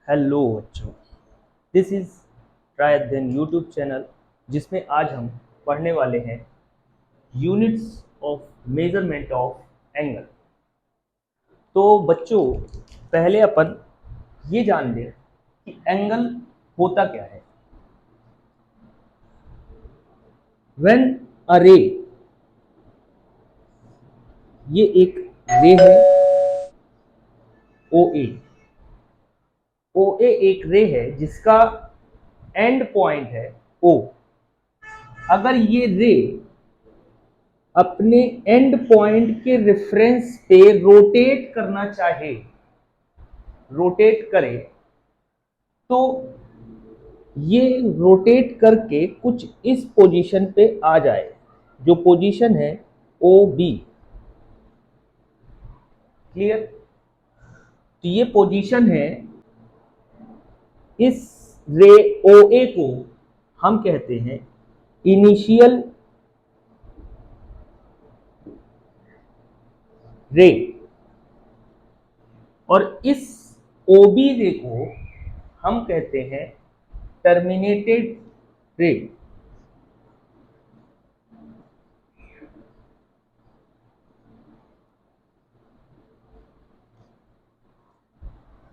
Hello बच्चों, this is try अध्ययन YouTube channel जिसमें आज हम पढ़ने वाले हैं units of measurement of angle. तो बच्चों, पहले अपन ये जान लें कि एंगल होता क्या है। व्हेन अ रे, ये एक रे है ओ ए। ओ ए एक रे है जिसका एंड पॉइंट है ओ। अगर ये रे अपने एंड पॉइंट के रेफरेंस पे रोटेट करना चाहे, रोटेट करे, तो ये रोटेट करके कुछ इस पोजीशन पे आ जाए, जो पोजीशन है ओ बी। क्लियर? तो ये पोजीशन है। इस रे ओ ए को हम कहते हैं इनिशियल रे, और इस ओ बी रे को हम कहते हैं टर्मिनेटेड रे।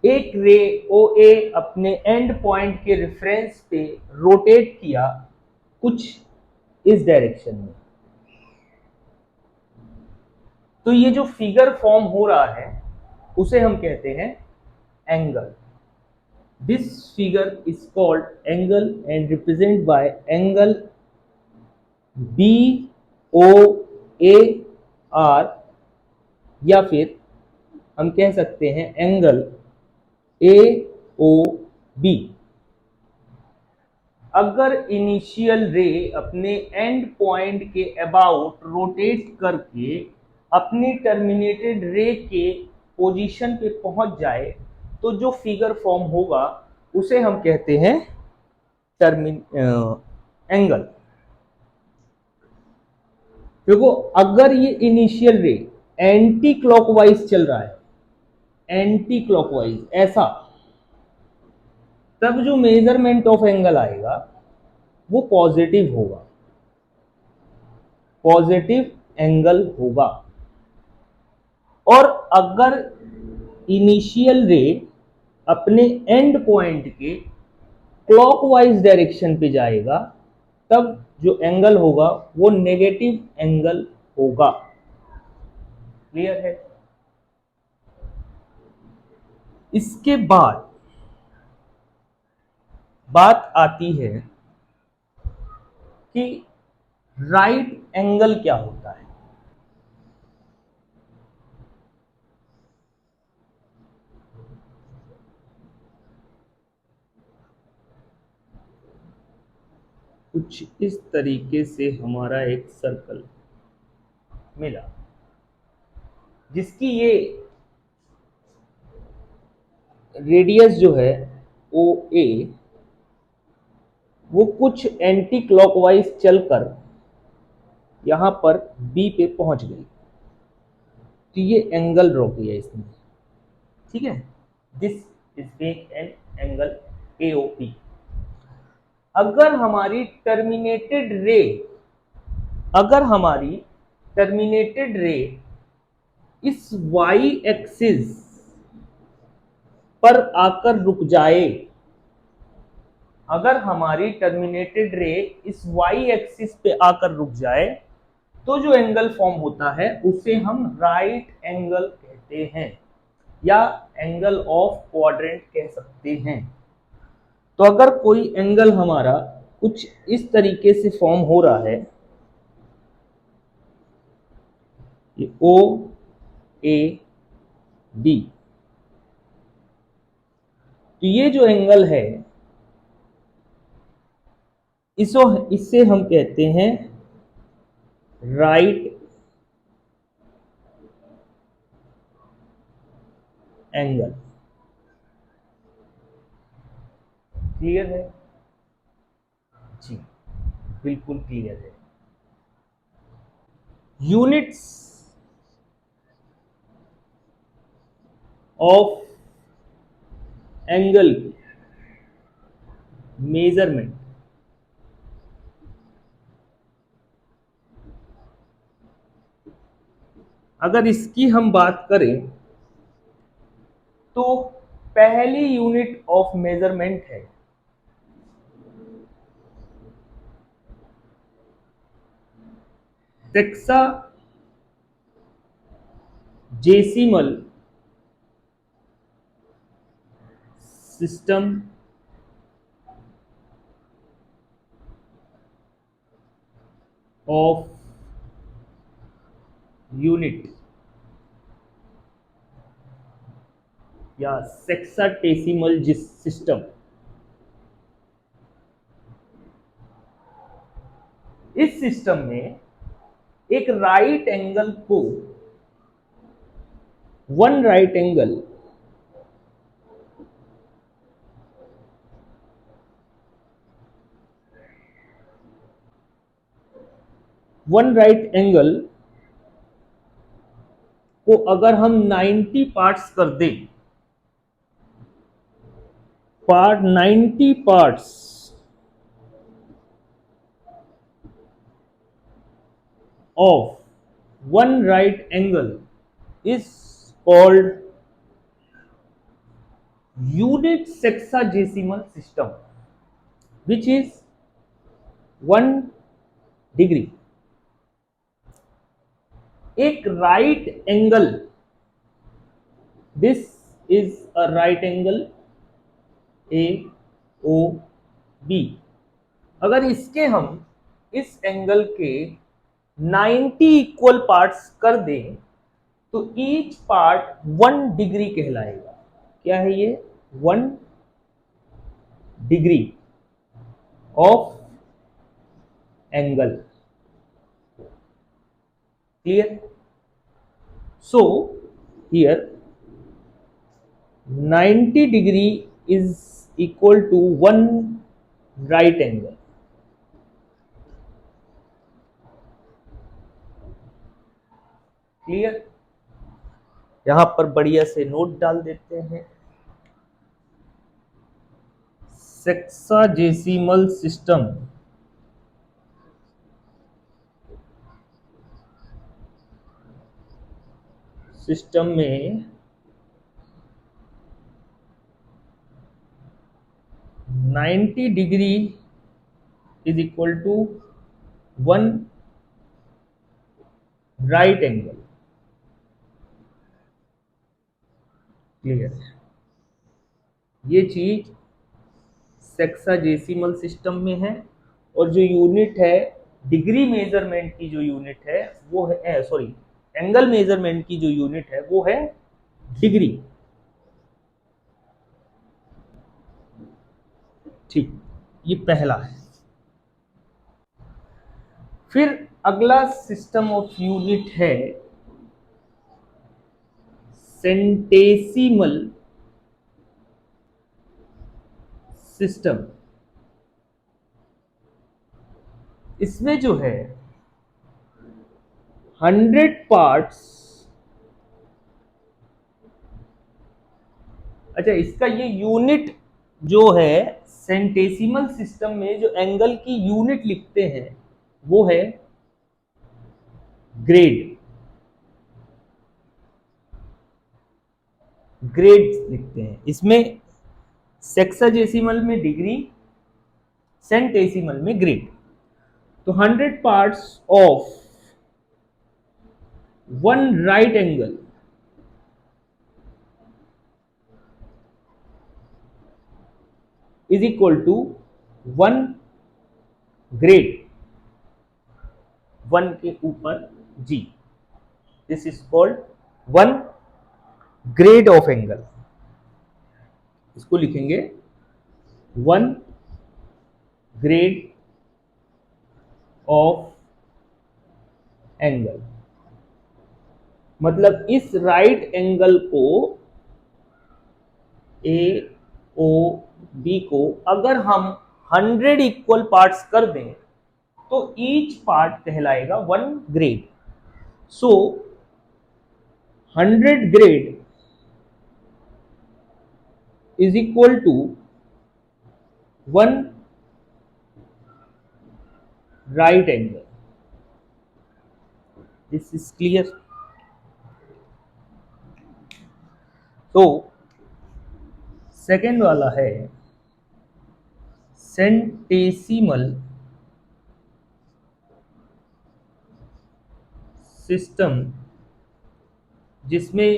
एक रे ओ ए अपने एंड पॉइंट के रेफरेंस पे रोटेट किया कुछ इस डायरेक्शन में, तो ये जो फिगर फॉर्म हो रहा है उसे हम कहते हैं angle. This figure is called angle and represent by angle B O A R, या फिर हम कह सकते हैं एंगल ए ओ बी। अगर इनिशियल रे अपने एंड पॉइंट के अबाउट रोटेट करके अपनी टर्मिनेटेड रे के पोजीशन पे पहुंच जाए, तो जो फिगर फॉर्म होगा उसे हम कहते हैं एंगल। देखो, अगर ये इनिशियल रे एंटी क्लॉकवाइज चल रहा है, एंटी क्लॉकवाइज ऐसा, तब जो मेजरमेंट ऑफ एंगल आएगा वो पॉजिटिव होगा, पॉजिटिव एंगल होगा। और अगर इनिशियल रे अपने एंड पॉइंट के क्लॉकवाइज डायरेक्शन पे जाएगा, तब जो एंगल होगा वो नेगेटिव एंगल होगा। क्लियर है? इसके बाद बात आती है कि राइट एंगल क्या होता है। कुछ इस तरीके से हमारा एक सर्कल मिला, जिसकी ये रेडियस जो है ओ ए, वो कुछ एंटी क्लॉकवाइज चलकर यहां पर बी पे पहुंच गई। तो ये एंगल ड्रॉ किया इसने। ठीक है, this is being an angle AOP. अगर हमारी टर्मिनेटेड रे, अगर हमारी टर्मिनेटेड रे इस वाई एक्सिस पर आकर रुक जाए, अगर हमारी टर्मिनेटेड रे इस वाई एक्सिस पे आकर रुक जाए, तो जो एंगल फॉर्म होता है उसे हम राइट एंगल कहते हैं, या एंगल ऑफ क्वाड्रेंट कह सकते हैं। तो अगर कोई एंगल हमारा कुछ इस तरीके से फॉर्म हो रहा है, ये ओ ए बी, तो ये जो एंगल है इससे हम कहते हैं राइट एंगल। क्लियर है जी? बिल्कुल क्लियर है। यूनिट्स ऑफ एंगल की मेजरमेंट अगर इसकी हम बात करें तो पहली यूनिट ऑफ मेजरमेंट है सेक्सा जेसिमल सिस्टम ऑफ यूनिट या सेक्साटेसिमल सिस्टम। इस सिस्टम में एक राइट एंगल को वन राइट एंगल को अगर हम 90 पार्ट्स कर दें, 90 parts of one right angle is called unit sexagesimal system, which is 1 degree. एक right angle, this is a right angle AOB. अगर इसके हम इस एंगल के 90 इक्वल पार्ट्स कर दें तो ईच पार्ट 1 डिग्री कहलाएगा। क्या है ये? 1 degree of angle. Clear? So here 90 degree is equal to 1 right angle. Clear? यहां पर बढ़िया से नोट डाल देते हैं। सेक्साजेसिमल सिस्टम में 90 degree is equal to 1 right angle. Clear? ये चीज सेक्साजेसिमल सिस्टम में है और जो यूनिट है डिग्री मेजरमेंट की, जो यूनिट है वो है सॉरी एंगल मेजरमेंट की जो यूनिट है वो है डिग्री। ठीक, ये पहला है। फिर अगला सिस्टम ऑफ यूनिट है सेंटेसिमल सिस्टम। इसमें जो है 100 पार्ट्स, अच्छा इसका ये यूनिट जो है सेंटेसिमल सिस्टम में जो एंगल की यूनिट लिखते हैं वो है ग्रेड। ग्रेड लिखते हैं इसमें, सेक्साजेसिमल में डिग्री, सेंटेसिमल में ग्रेड। तो 100 parts of 1 right angle is equal to 1 grade, 1 के ऊपर G. This is called 1 grade of angle. इसको लिखेंगे 1 ग्रेड ऑफ एंगल। मतलब इस राइट एंगल को ए ओ बी को अगर हम 100 इक्वल पार्ट्स कर दें तो ईच पार्ट कहलाएगा 1 grade. So 100 grade is equal to 1 right angle. This is clear. तो सेकेंड वाला है सेंटेसिमल सिस्टम, जिसमें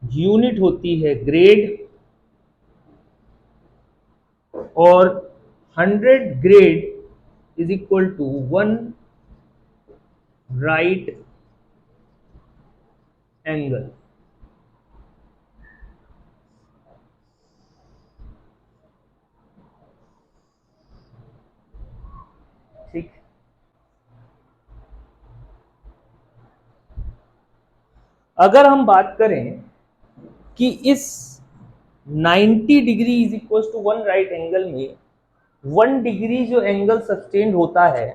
यूनिट होती है ग्रेड और 100 grade is equal to 1 right angle. ठीक। अगर हम बात करें कि इस 90 degree is equal to 1 right angle में 1 डिग्री जो एंगल सस्टेन होता है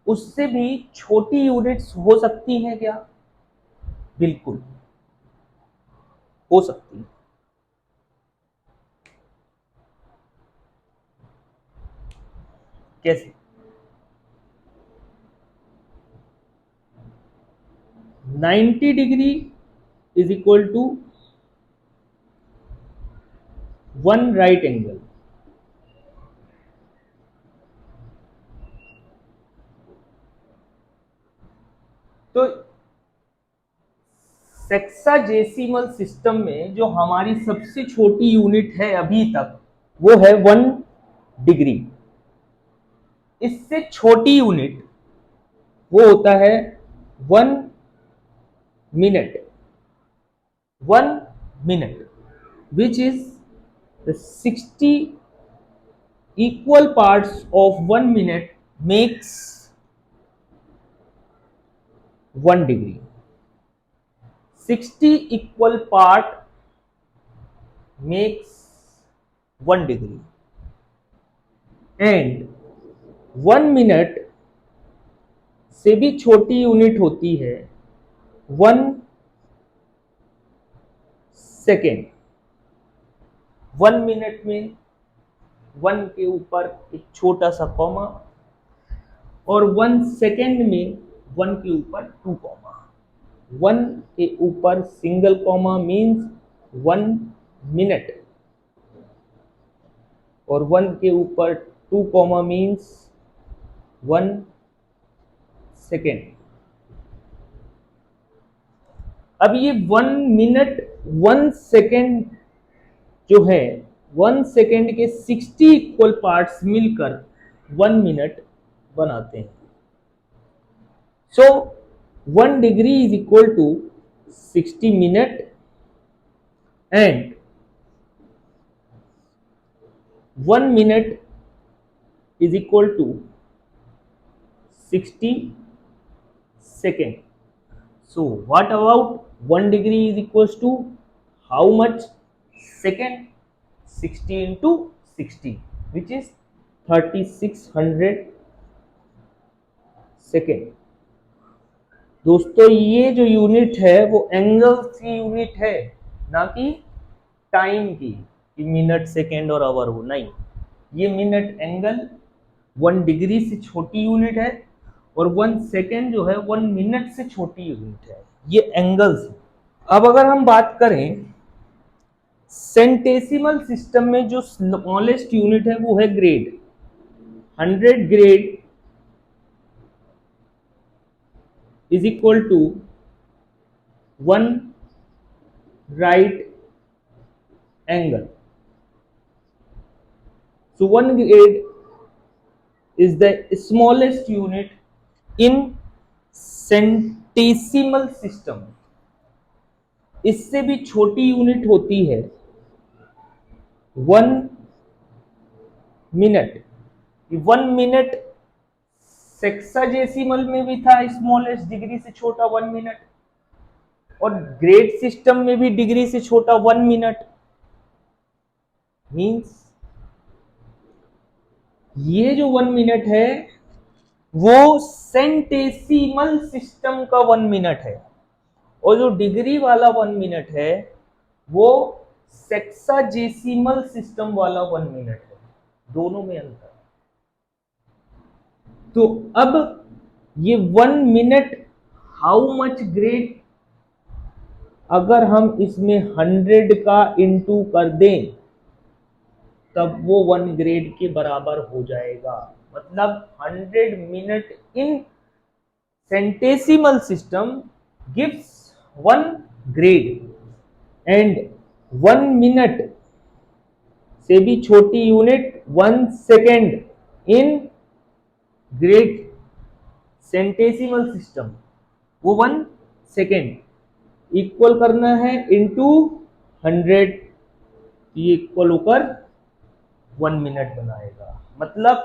उससे भी छोटी यूनिट्स हो सकती हैं क्या? बिल्कुल हो सकती है। कैसे? 90 degree is equal to 1 right angle. तो सेक्साजेसिमल सिस्टम में जो हमारी सबसे छोटी यूनिट है अभी तक वो है 1 डिग्री। इससे छोटी यूनिट वो होता है 1 minute. 1 minute which is the 60 equal parts of 1 minute makes 1 degree. 60 equal part makes 1 degree and 1 minute से भी छोटी यूनिट होती है 1 सेकेंड। 1 मिनट में 1 के ऊपर एक छोटा सा कॉमा और 1 सेकेंड में 1 के ऊपर 2 कॉमा। 1 के ऊपर सिंगल कॉमा मीन्स 1 मिनट और 1 के ऊपर 2 कॉमा मीन्स 1 सेकेंड। अब ये 1 मिनट 1 सेकेंड जो है 1 सेकेंड के 60 इक्वल पार्ट्स मिलकर 1 मिनट बनाते हैं। So 1 degree is equal to 60 minute and 1 minute is equal to 60 second. So what about 1 degree is equals to how much second? 60 into 60 which is 3600 second. दोस्तों ये जो unit है वो angles की unit है, ना कि टाइम की, कि मिनट सेकेंड और आवर हो, नहीं। ये मिनट एंगल 1 डिग्री से छोटी यूनिट है और 1 सेकेंड जो है 1 मिनट से छोटी यूनिट है। ये एंगल्स है। अब अगर हम बात करें सेंटेसिमल सिस्टम में जो स्मॉलेस्ट यूनिट है वो है grade. 100 grade is equal to 1 right angle. So 1 grade is the smallest unit in centesimal system. इससे भी छोटी यूनिट होती है 1 मिनट। 1 मिनट सेक्साजेसिमल में भी था स्मॉलेस्ट डिग्री से छोटा 1 मिनट, और ग्रेड सिस्टम में भी डिग्री से छोटा 1 मिनट। मीन्स ये जो 1 मिनट है वो सेंटेसिमल सिस्टम का 1 मिनट है, और जो डिग्री वाला 1 मिनट है वो सेक्साजेसिमल सिस्टम वाला 1 मिनट है, दोनों में अंतर। तो अब ये 1 मिनट हाउ मच ग्रेड, अगर हम इसमें 100 का इंटू कर दें तब वो 1 ग्रेड के बराबर हो जाएगा। मतलब 100 minute in centesimal system gives 1 grade, and 1 minute से भी छोटी unit 1 second in grade centesimal system, वो 1 सेकेंड इक्वल करना है इंटू 100, ये इक्वल होकर 1 मिनट बनाएगा। मतलब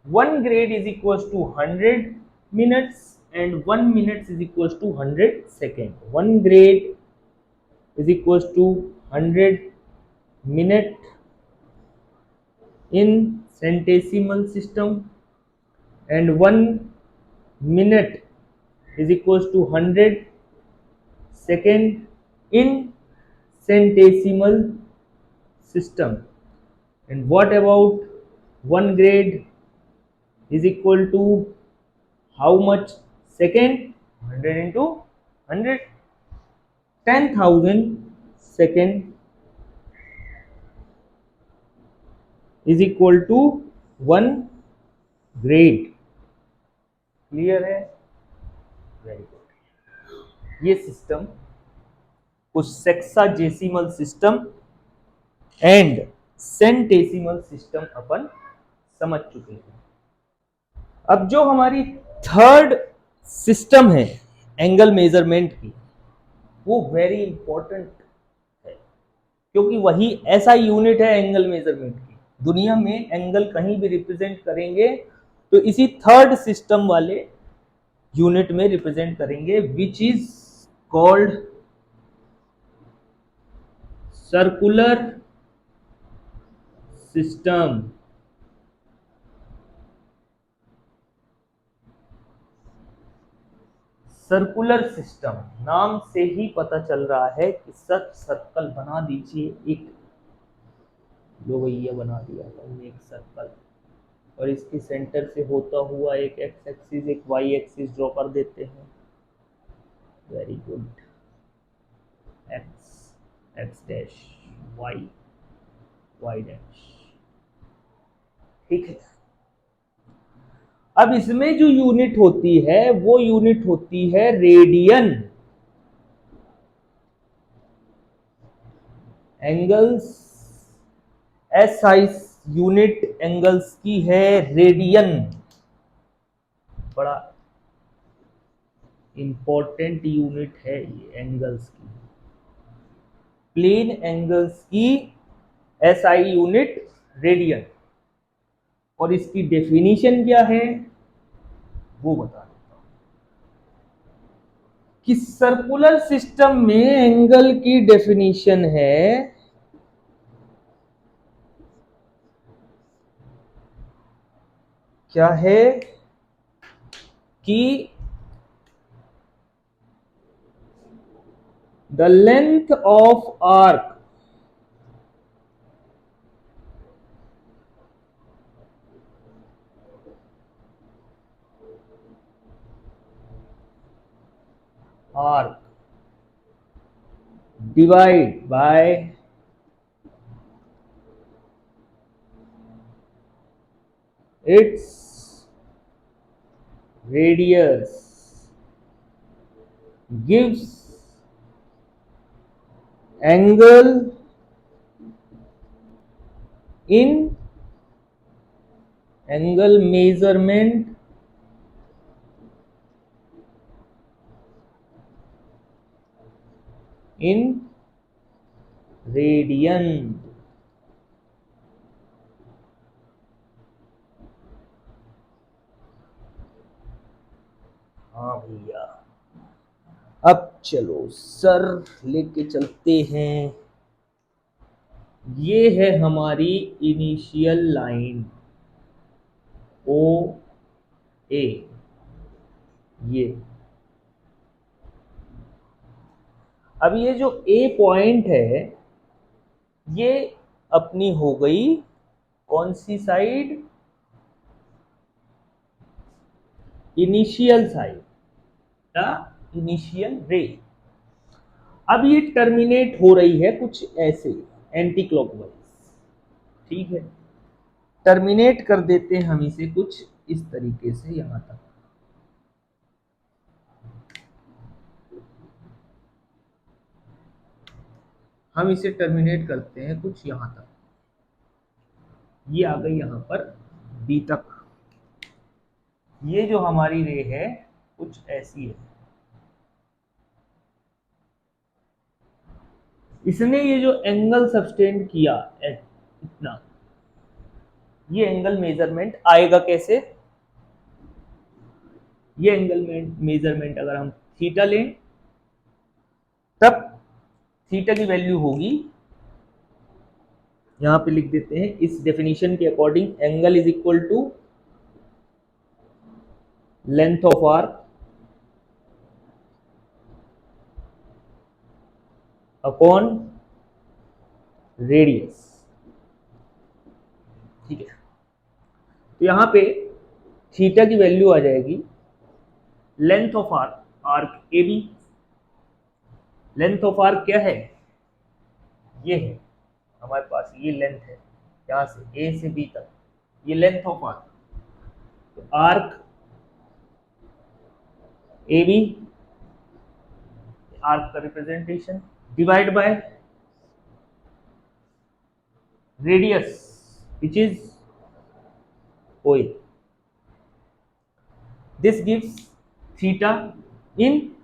1 grade is equal to 100 minutes and 1 minute is equal to 100 second. 1 grade is equals to 100 minute in centesimal system and 1 minute is equals to 100 second in centesimal system. And what about 1 grade is equal to how much second? 100 into 100, 10,000 second is equal to 1 grade. Clear है? Very good. ये system कुछ sexagesimal system and centesimal system अपन समझ चुके हैं। अब जो हमारी थर्ड सिस्टम है एंगल मेजरमेंट की, वो वेरी इंपॉर्टेंट है, क्योंकि वही ऐसा यूनिट है एंगल मेजरमेंट की। दुनिया में एंगल कहीं भी रिप्रेजेंट करेंगे तो इसी थर्ड सिस्टम वाले यूनिट में रिप्रेजेंट करेंगे, which is called circular system. Circular system नाम से ही पता चल रहा है कि सर्कल बना दीजिए, एक लो भैया बना दिया हमने एक सर्कल, और इसके सेंटर से होता हुआ एक एक्स एक्सिस एक वाई एक्सिस ड्रॉ कर देते हैं। Very good. X X dash Y Y dash, ठीक है। अब इसमें जो यूनिट होती है वो यूनिट होती है radian. Angles SI unit angles की है रेडियन। बड़ा इंपॉर्टेंट यूनिट है ये एंगल्स की। प्लेन एंगल्स की एसआई यूनिट रेडियन, और इसकी डेफिनेशन क्या है वो बता देता हूं कि सर्कुलर सिस्टम में एंगल की डेफिनेशन है क्या है कि the length of arc divide by its radius gives angle in angle measurement in radian. हाँ भैया, अब चलो सर लेके चलते हैं। ये है हमारी इनिशियल लाइन ओ ए, ये अब ये जो ए पॉइंट है ये अपनी हो गई कौन सी side, initial side, the initial ray. अब ये टर्मिनेट हो रही है कुछ ऐसे एंटी क्लॉकवाइज, ठीक है। टर्मिनेट कर देते हैं हम इसे कुछ इस तरीके से यहां तक। हम इसे टर्मिनेट करते हैं कुछ यहां तक, ये आ गई यहां पर बी तक। ये जो हमारी रे है कुछ ऐसी है। इसने ये जो एंगल सब्सटेंड किया इतना, ये एंगल मेजरमेंट आएगा कैसे? ये एंगल मेजरमेंट अगर हम थीटा लें तब थीटा की वैल्यू होगी, यहां पे लिख देते हैं इस डेफिनेशन के according, angle is equal to length of arc upon radius, ठीक है। तो यहां पे थीटा की वैल्यू आ जाएगी length of arc, arc A B. Length of arc क्या है? ये है हमारे पास, ये लेंथ है यहां से ए से बी तक, ये लेंथ ऑफ आर्क। तो आर्क ए बी, आर्क का representation, divide by radius which is OA. This gives theta in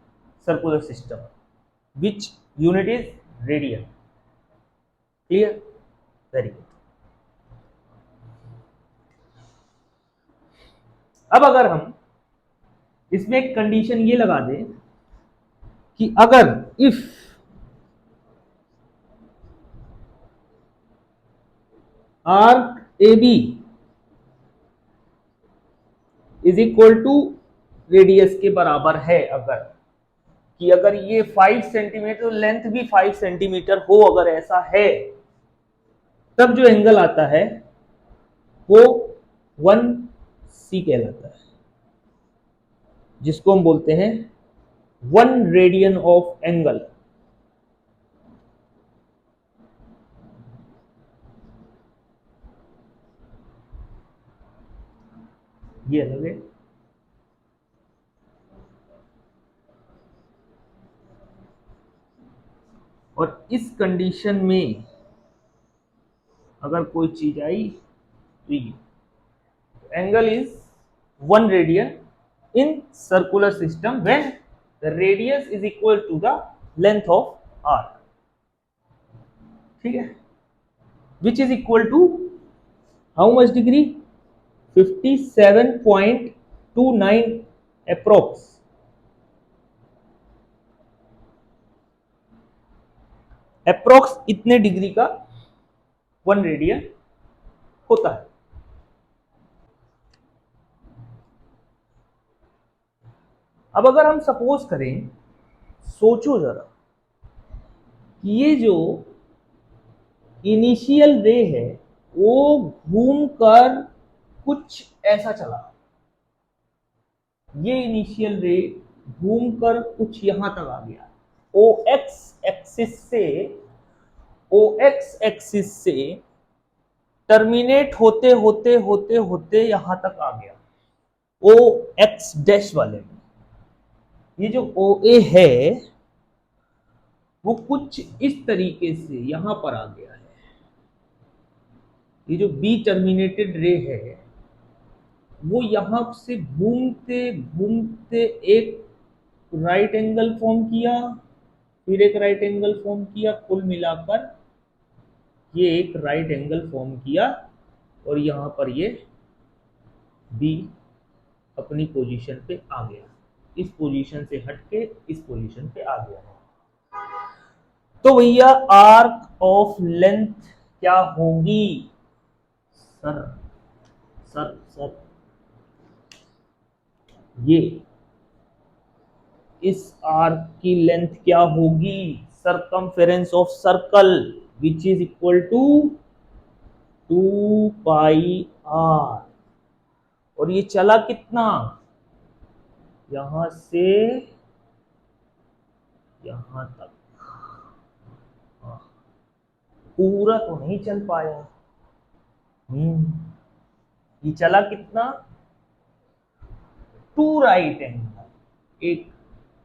circular system, which unit is radian. Clear? Very good. अब अगर हम इसमें एक कंडीशन ये लगा दें कि अगर if arc A B is equal to radius के बराबर है, अगर कि अगर ये 5 सेंटीमीटर, लेंथ भी 5 सेंटीमीटर हो, अगर ऐसा है, तब जो एंगल आता है वो 1C कहलाता है, जिसको हम बोलते हैं 1 रेडियन ऑफ एंगल। ये अलग है। और इस कंडीशन में अगर कोई चीज आई तो ये angle is 1 radian in circular system when the radius is equal to the length of arc, ठीक है, which is equal to how much degree? 57.29 approx. Approx इतने डिग्री का 1 रेडियन होता है। अब अगर हम सपोज करें, सोचो जरा, ये जो इनिशियल रे है वो घूमकर कुछ ऐसा चला, ये इनिशियल रे घूमकर कुछ यहां तक आ गया, OX एक्सिस से टर्मिनेट होते होते होते होते यहां तक आ गया, OX डैश वाले में। ये जो OA है वो कुछ इस तरीके से यहां पर आ गया है। ये जो बी टर्मिनेटेड रे है वो यहां से घूमते घूमते एक राइट एंगल फॉर्म किया, फिर एक राइट एंगल फॉर्म किया, कुल मिलाकर ये एक राइट एंगल फॉर्म किया, और यहां पर ये बी अपनी पोजीशन पे आ गया, इस पोजीशन से हटके इस पोजीशन पे आ गया। तो भैया आर्क ऑफ लेंथ क्या होगी? सर सर सर ये इस आर्क की लेंथ क्या होगी? Circumference of circle. Which is equal to 2πr। और ये चला कितना, यहां से यहां तक, पूरा तो नहीं चल पाया। ये चला कितना, 2 राइट एंगल, एक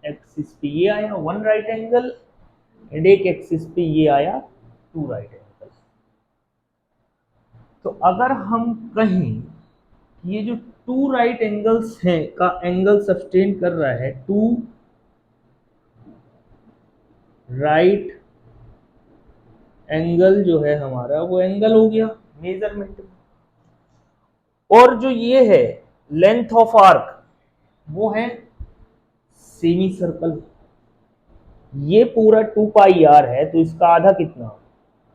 एक्सिस पे ये आया 1 राइट एंगल, एंड एक एक्सिस पे ये आया 2 राइट एंगल। तो अगर हम कहें ये जो 2 राइट एंगल्स हैं का एंगल सस्टेन कर रहा है, 2 राइट एंगल जो है हमारा वो एंगल हो गया मेजरमेंट में। और जो ये है लेंथ ऑफ आर्क वो है सेमी सर्कल, ये पूरा 2πr है, तो इसका आधा कितना,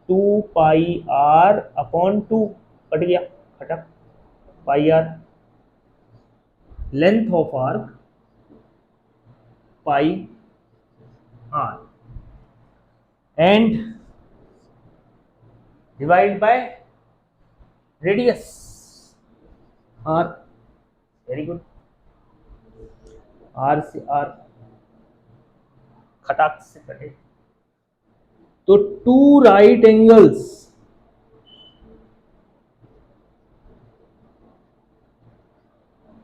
2πr अपॉन 2, कट गया, खटक, pi R, length of arc pi R, and divide by radius R. Very good, R से आर खटाक से कटे, तो 2 right angles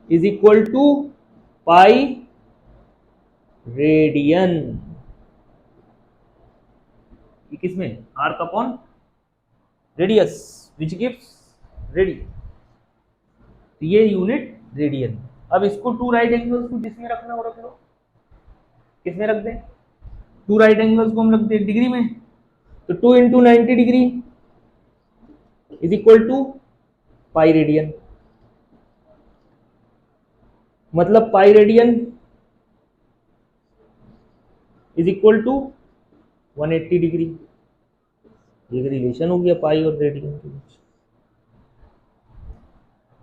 is equal to pi radian. किसमें, arc upon radius which gives radian, ये unit radian. अब इसको 2 right angles को जिसमें रखना हो रख लो, किसमें रख दें, 2 राइट एंगल्स को हम रख दें डिग्री में, तो 2 into 90 degree is equal to pi radian, मतलब pi radian is equal to 180 degree. ये रिलेशन हो गया पाई और रेडियन के बीच,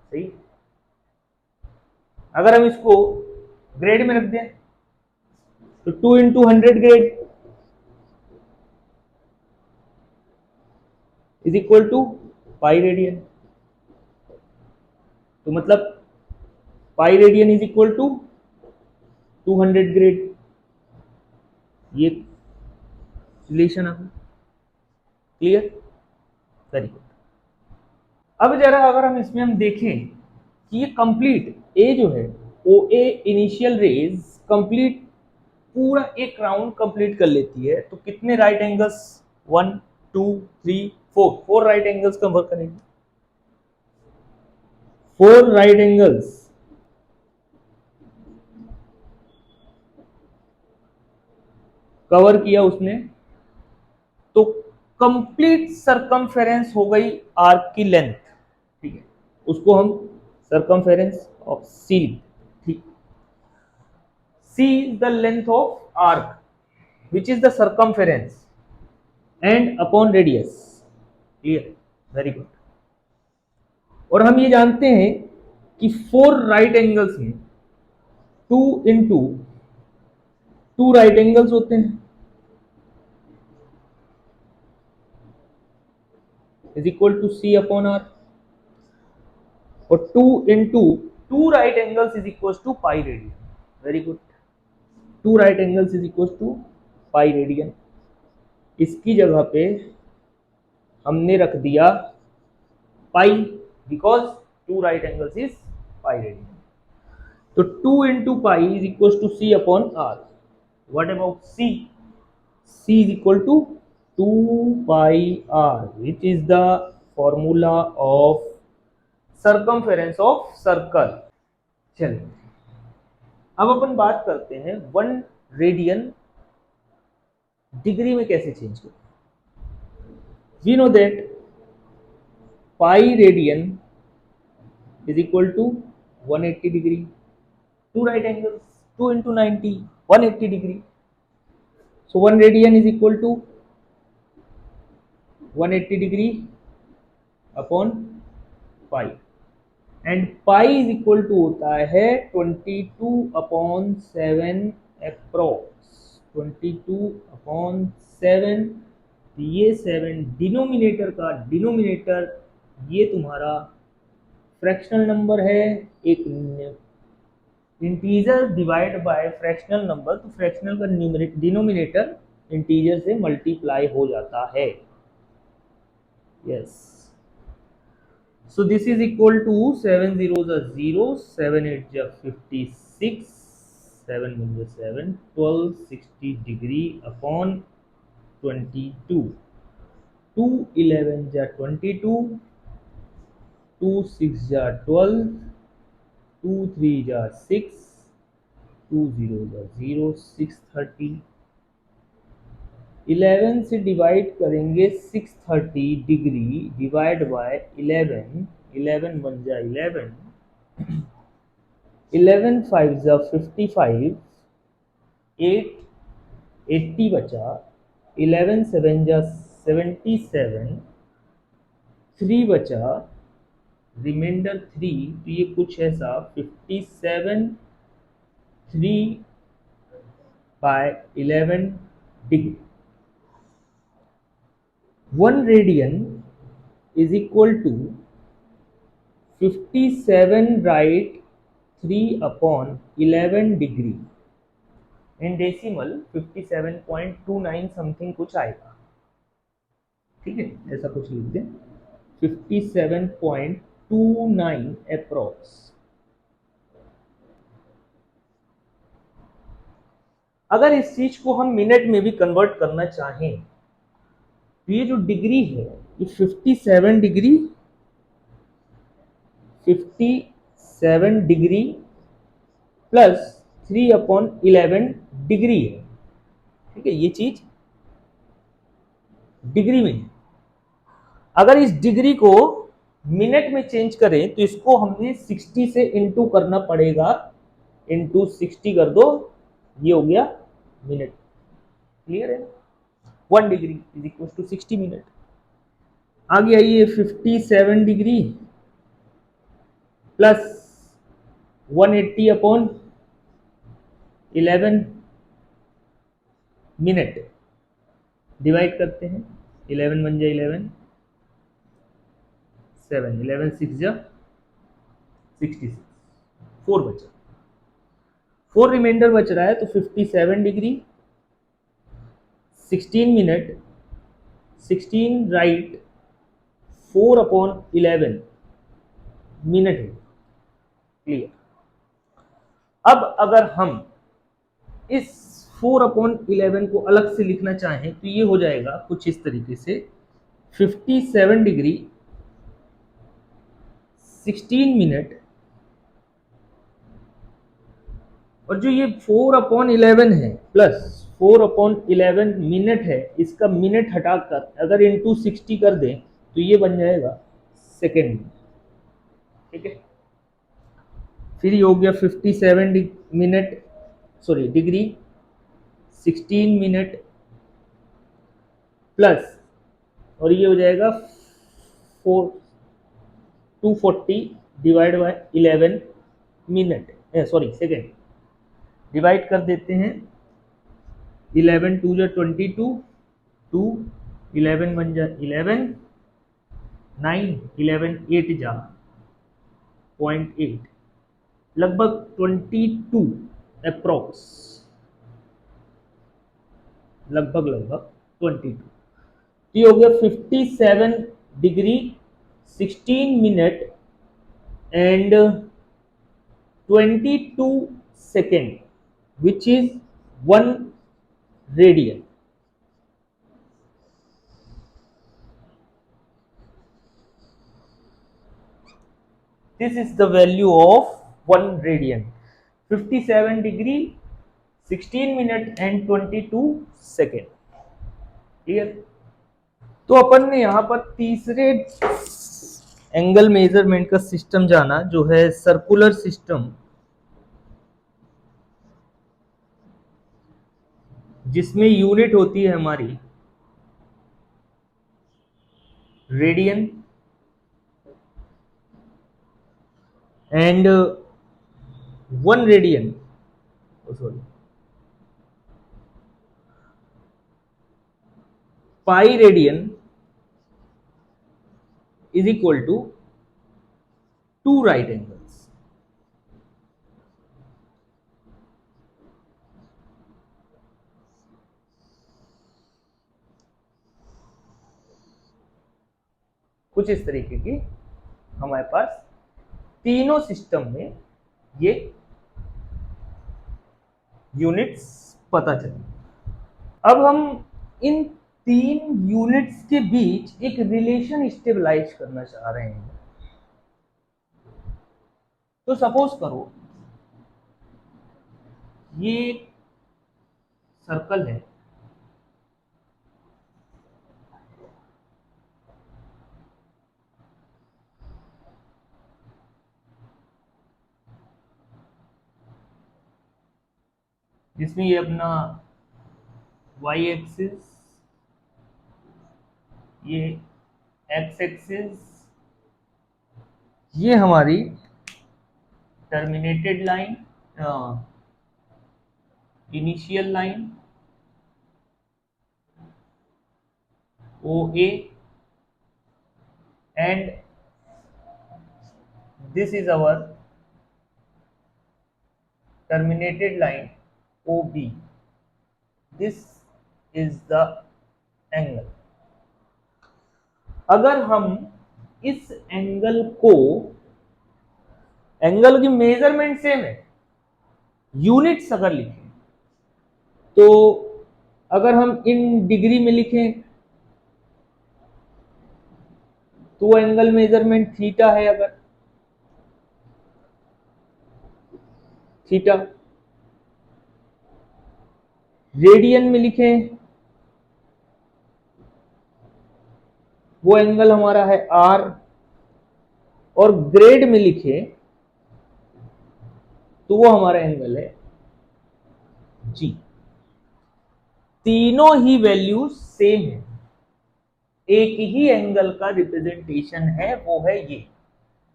सही। अगर हम इसको ग्रेड में रख दें तो 2 into 100 grade is equal to pi radian, तो मतलब pi radian is equal to 200 grade, ये रिलेशन आ गया। Clear, very good. अब जरा अगर हम इसमें हम देखें कि ये कंप्लीट ए जो है ओ ए इनिशियल रेज कंप्लीट पूरा एक राउंड कंप्लीट कर लेती है, तो कितने right angles, 1 2 3 4 right angles cover करेगी, 4 राइट एंगल्स कवर किया उसने, तो कंप्लीट सरकमफेरेंस हो गई आर्क की लेंथ, ठीक है, उसको हम सरकमफेरेंस ऑफ सी, ठीक, C is the length of arc which is the circumference and upon radius. Clear, very good. और हम ये जानते हैं कि 4 राइट एंगल्स में 2 इंटू 2 राइट एंगल्स होते हैं, is equal to C upon R, और 2 into 2 right angles is equal to pi radian. Very good, 2 right angles is equal to pi radian. इसकी जगह पे हमने रख दिया pi, because 2 right angles is pi radian, तो 2 into pi is equal to C upon R. What about C, C is equal to 2πr which is the formula of circumference of circle। चलिए अब अपन बात करते हैं 1 radian degree में कैसे change करें। We know that pi radian is equal to 180 degree, 2 right angles, 2 into 90 180 degree, so 1 radian is equal to 180 degree upon pi, and pi is equal to होता है 22/7 अप्रॉक्स, 22/7 ये 7 डिनोमिनेटर ये तुम्हारा fractional number है, एक integer divide by fractional number, तो fractional का denominator integer से मल्टीप्लाई हो जाता है। Yes, so this is equal to 7 zeros are 0, 7 8 are 56, 7 1 is 7, 12 60 degree upon 22, 2 11 are 22, 2 6 are 12, 2 3 are 6, 2 zeros are 0, 630। 11 से डिवाइड करेंगे 630 डिग्री डिवाइड बाय 11, 11 1 जा 11, 11 5 जा 55, 8 80 बचा, 11 7 जा 77, 3 बचा, रिमाइंडर 3, तो ये कुछ ऐसा 57 3 by 11 degree. 1 radian is equal to 57 right 3 upon 11 degree, in decimal 57.29 something कुछ आएगा, ठीक है, ऐसा कुछ लिख दें 57.29 अप्रोक्स। अगर इस चीज को हम मिनट में भी कन्वर्ट करना चाहें तो ये जो डिग्री है ये 57 degree 57 degree plus 3 upon 11 degree है, ठीक है, ये चीज डिग्री में है। अगर इस डिग्री को मिनट में चेंज करें तो इसको हमें 60 से इंटू करना पड़ेगा, इंटू 60 कर दो, ये हो गया मिनट। क्लियर है? 1 degree is equal to 60 minute. आगे आइए 57 degree plus 180 upon 11 minute, divide करते हैं, 11 1 जा 11, 7 11 6 जा 66, 4 बचा, 4 रिमाइंडर बच रहा है, तो 57 degree 16 minute 16 right 4 upon 11 minute है। क्लियर? अब अगर हम इस 4 अपॉन 11 को अलग से लिखना चाहें तो ये हो जाएगा कुछ इस तरीके से 57 डिग्री 16 मिनट, और जो ये 4 अपॉन 11 है प्लस 4 अपॉन 11 मिनट है, इसका मिनट हटाकर अगर इंटू 60 कर दें तो ये बन जाएगा सेकेंड, ठीक है। फिर ये हो गया 57 minute sorry degree 16 minute plus, और ये हो जाएगा 240 divide by 11 minute, sorry second, divide कर देते हैं, 11 2 जा 22, 2 11 1 जा 11, 9 11 8 जा 0.8, लगभग 22 अप्रोक्स, लगभग 22, तो ये हो गया 57 degree 16 minute and 22 second which is 1 radian. This is the value of 1 radian, 57 degree 16 minute and 22 second। Clear? तो अपन ने यहां पर तीसरे एंगल मेजरमेंट का सिस्टम जाना, जो है सर्कुलर सिस्टम, जिसमें यूनिट होती है हमारी radian and 1 radian sorry pi radian is equal to 2 right angles. कुछ इस तरीके की हमारे पास तीनों सिस्टम में ये यूनिट्स पता चली। अब हम इन तीन यूनिट्स के बीच एक रिलेशन स्टेबलाइज करना चाह रहे हैं। तो सपोज करो ये एक सर्कल है, जिसमें ये अपना y एक्सिस, ये x एक्सिस, ये हमारी terminated line, initial line OA, and this is our terminated line OB. This is the angle. अगर हम इस एंगल को, एंगल की मेजरमेंट सेम है, यूनिट्स अगर लिखें तो अगर हम इन डिग्री में लिखें तो एंगल मेजरमेंट थीटा है। अगर थीटा रेडियन में लिखें वो एंगल हमारा है R, और ग्रेड में लिखें तो वो हमारा एंगल है G। तीनों ही वैल्यूज सेम है, एक ही एंगल का रिप्रेजेंटेशन है, वो है ये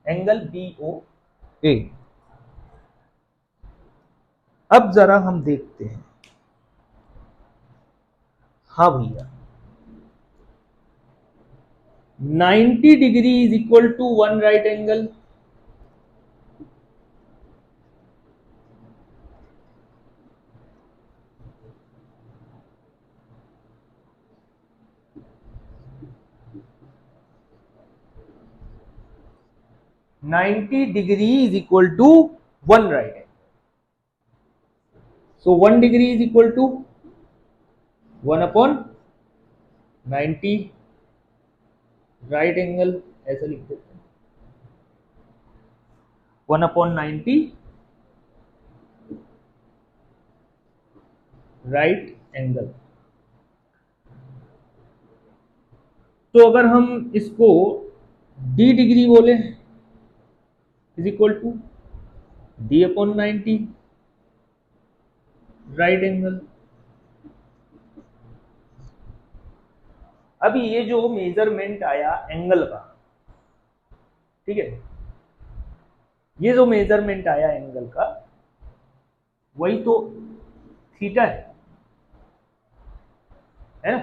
एंगल BOA। अब जरा हम देखते हैं। हाँ भैया, 90 degree is equal to 1 right angle. Degree is equal to 1 right angle. So 1 degree is equal to 1 upon 90 right angle, ऐसा लिख देते हैं 1 अपॉन 90 राइट एंगल। तो अगर हम इसको d डिग्री बोले is equal to d upon 90 right angle. अभी ये जो मेजरमेंट आया एंगल का, ठीक है, ये जो मेजरमेंट आया एंगल का वही तो थीटा है ना।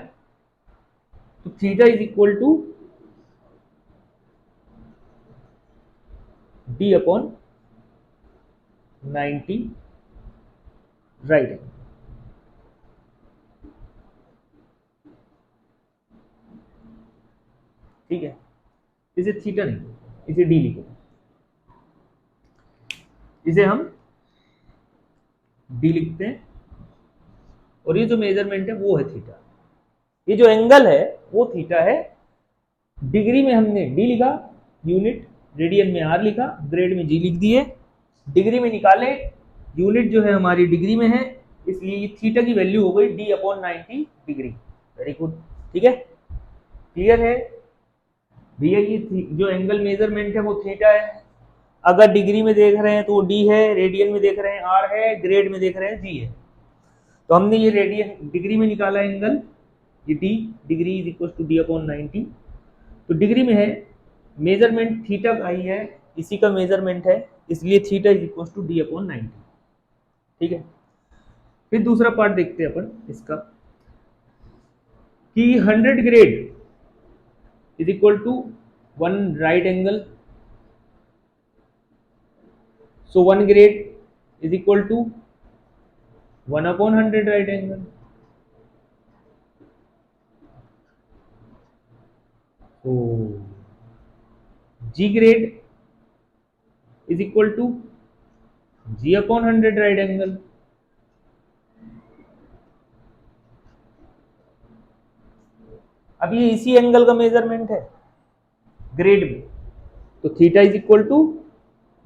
तो theta is equal to d upon 90 right angle. ठीक है, इसे थीटा नहीं, इसे d लिखो, इसे हम d लिखते हैं, और ये जो मेजरमेंट है वो है थीटा। ये जो एंगल है वो थीटा है, डिग्री में हमने d लिखा यूनिट, रेडियन में r लिखा, ग्रेड में g लिख दिए, डिग्री में निकाले, यूनिट जो है हमारी डिग्री में है, इसलिए ये थीटा की वैल्यू हो गई d upon 90 degree. Very good, ठीक है, क्लियर है भैया। ये जो एंगल मेजरमेंट है वो थीटा है। अगर डिग्री में देख रहे हैं तो वो d है, रेडियन में देख रहे हैं r है, ग्रेड में देख रहे हैं g है। तो हमने ये रेडियन डिग्री में निकाला एंगल, ये d degree is equal to d upon 90। तो डिग्री में है, मेजरमेंट थीटा का ही है, इसी का मेजरमेंट है, इसलिए theta is equal to d upon 90। ठीक है, फिर दूसरा पार्ट देखते हैं अपन इसका। कि 100 grade is equal to 1 right angle, so 1 grade is equal to 1/100 right angle. तो G grade is equal to G/100 right angle. अब ये इसी एंगल का मेजरमेंट है ग्रेड में, तो theta is equal to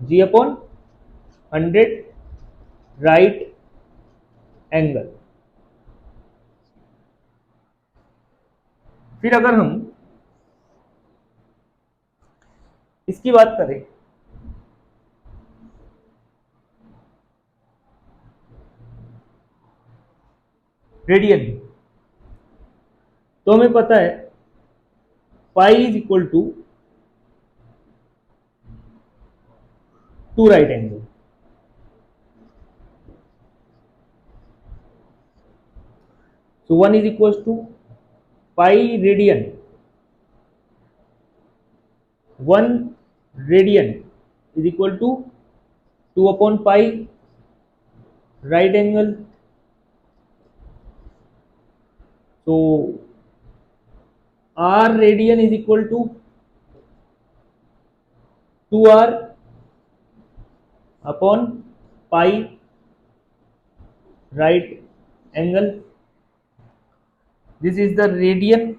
G/100 right angle. फिर अगर हम इसकी बात करें, रेडियन, तो हमें पता है pi is equal to 2 right angle. So 1 is equals to pi radian, 1 radian is equal to 2/pi right angle। So r radian is equal to 2r upon pi right angle। This is the radian,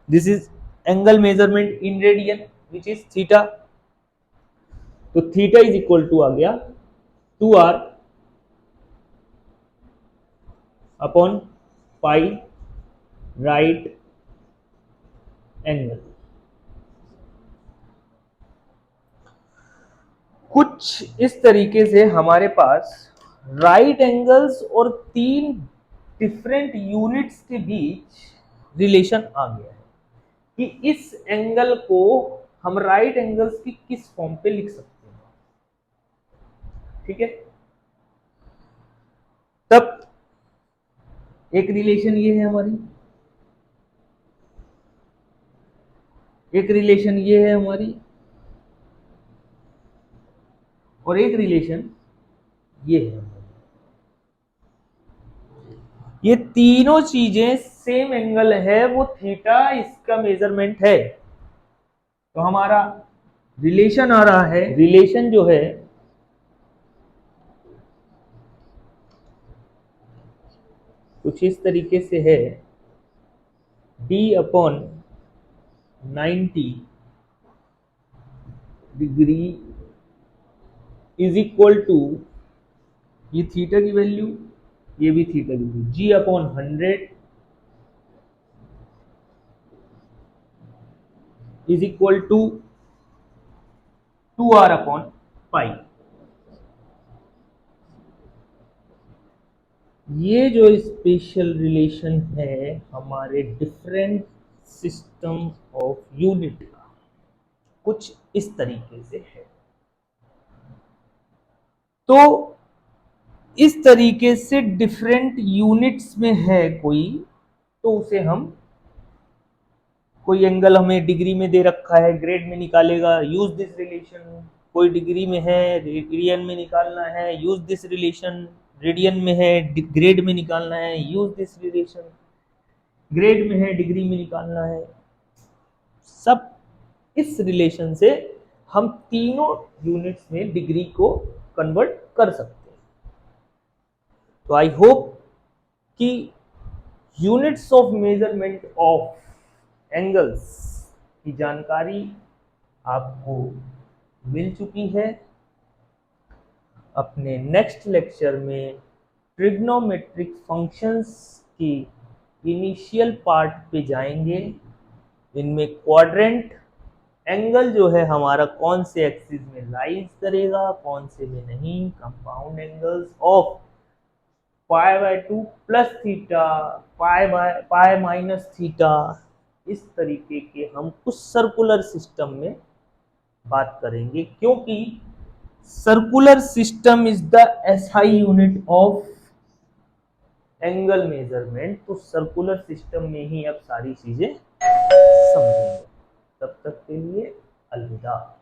this is angle measurement in radian which is theta। तो theta is equal to आ गया 2r upon pi right angle. कुछ इस तरीके से हमारे पास right angles और 3 different units के बीच relation आ गया है कि इस एंगल को हम राइट एंगल्स की किस फॉर्म पे लिख सकते हैं। ठीक है, तब एक रिलेशन ये है हमारी, एक रिलेशन ये है हमारी, और एक रिलेशन ये है। ये तीनों चीजें सेम एंगल है, वो थीटा इसका मेजरमेंट है। तो हमारा रिलेशन आ रहा है, रिलेशन जो है कुछ इस तरीके से है, d/90 degree is equal to, ये थीटा की वैल्यू, ये भी थीटा की value, G/100 is equal to 2r/पाई। ये जो स्पेशल रिलेशन है हमारे डिफरेंट सिस्टम ऑफ यूनिट का, कुछ इस तरीके से है। तो इस तरीके से डिफरेंट यूनिट्स में है कोई, तो उसे हम, कोई एंगल हमें डिग्री में दे रखा है, ग्रेड में निकालेगा, यूज दिस रिलेशन। कोई डिग्री में है, रेडियन में निकालना है, यूज दिस रिलेशन। रेडियन में है, ग्रेड में निकालना है, यूज दिस रिलेशन। ग्रेड में है, डिग्री में निकालना है। सब इस रिलेशन से हम तीनों यूनिट्स में डिग्री को कन्वर्ट कर सकते हैं। तो आई होप कि units of measurement of angles की जानकारी आपको मिल चुकी है। अपने नेक्स्ट लेक्चर में ट्रिग्नोमेट्रिक फंक्शंस की इनिशियल पार्ट पे जाएंगे। इनमें क्वाड्रेंट एंगल जो है हमारा कौन से एक्सिस में लाइज करेगा, कौन से में नहीं, compound angles of π/2 plus theta, pi minus theta, इस तरीके के हम कुछ सर्कुलर सिस्टम में बात करेंगे, क्योंकि circular system is the SI unit of angle measurement, तो सर्कुलर सिस्टम में ही अब सारी चीजें समझेंगे। तब तक के लिए अलविदा।